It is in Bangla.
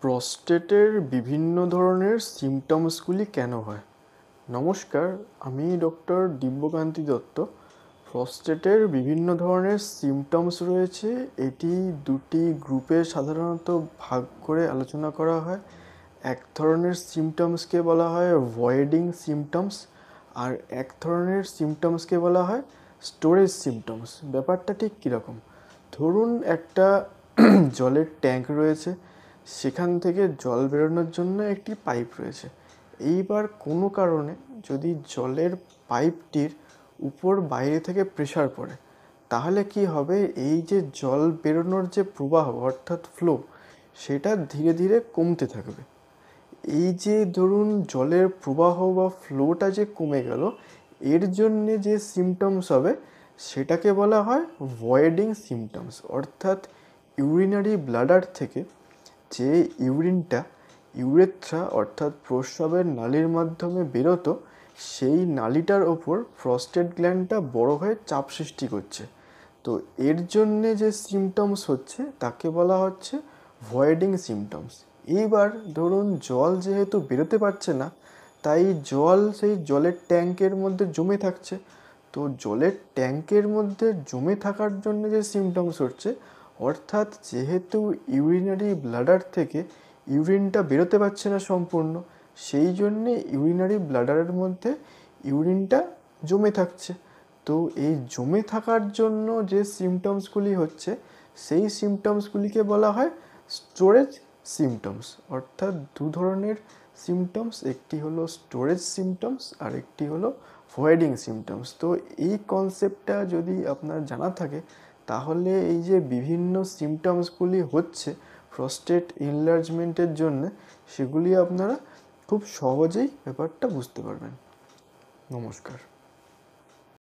প্রস্টেটের বিভিন্ন ধরনের সিমটমসগুলি কেন হয়? নমস্কার, আমি ডক্টর দিব্যকান্তি দত্ত। প্রস্টেটের বিভিন্ন ধরনের সিমটমস রয়েছে। এটি দুটি গ্রুপে সাধারণত ভাগ করে আলোচনা করা হয়। এক ধরনের সিমটমসকে বলা হয় ভয়েডিং সিমটমস, আর এক ধরনের সিমটমসকে বলা হয় স্টোরেজ সিমটমস। ব্যাপারটা ঠিক কীরকম? ধরুন একটা জলের ট্যাঙ্ক রয়েছে, সেখান থেকে জল বেরোনোর জন্য একটি পাইপ রয়েছে। এইবার কোনো কারণে যদি জলের পাইপটির উপর বাইরে থেকে প্রেশার পড়ে, তাহলে কি হবে? এই যে জল বেরোনোর যে প্রবাহ অর্থাৎ ফ্লো, সেটা ধীরে ধীরে কমতে থাকবে। এই যে ধরুন জলের প্রবাহ বা ফ্লোটা যে কমে গেল, এর জন্যে যে সিমটমস হবে সেটাকে বলা হয় ভয়েডিং সিমটমস। অর্থাৎ ইউরিনারি ব্লাডার থেকে যে ইউরিনটা ইউরেথ্রা অর্থাৎ প্রস্রাবের নালীর মাধ্যমে বেরোতো, সেই নালীটার ওপর প্রস্টেট গ্ল্যান্ডটা বড় হয়ে চাপ সৃষ্টি করছে। তো এর জন্যে যে সিমটমস হচ্ছে তাকে বলা হচ্ছে ভয়েডিং সিমটমস। এইবার ধরুন জল যেহেতু বেরোতে পারছে না, তাই জল সেই জলের ট্যাঙ্কের মধ্যে জমে থাকছে। তো জলের ট্যাঙ্কের মধ্যে জমে থাকার জন্য যে সিমটমস হচ্ছে, অর্থাৎ যেহেতু ইউরিনারি ব্লাডার থেকে ইউরিনটা বেরোতে পারছে না সম্পূর্ণ, সেই জন্যে ইউরিনারি ব্লাডারের মধ্যে ইউরিনটা জমে থাকছে। তো এই জমে থাকার জন্য যে সিমটমসগুলি হচ্ছে, সেই সিমটমসগুলিকে বলা হয় স্টোরেজ সিমটমস। অর্থাৎ দু ধরনের সিমটমস, একটি হলো স্টোরেজ সিমটমস আর একটি হলো ভয়েডিং সিমটমস। তো এই কনসেপ্টটা যদি আপনার জানা থাকে, তাহলে এই যে বিভিন্ন সিমটমসগুলি হচ্ছে প্রস্টেট এনলার্জমেন্টের জন্য, সেগুলি আপনারা খুব সহজেই ব্যাপারটা বুঝতে পারবেন। নমস্কার।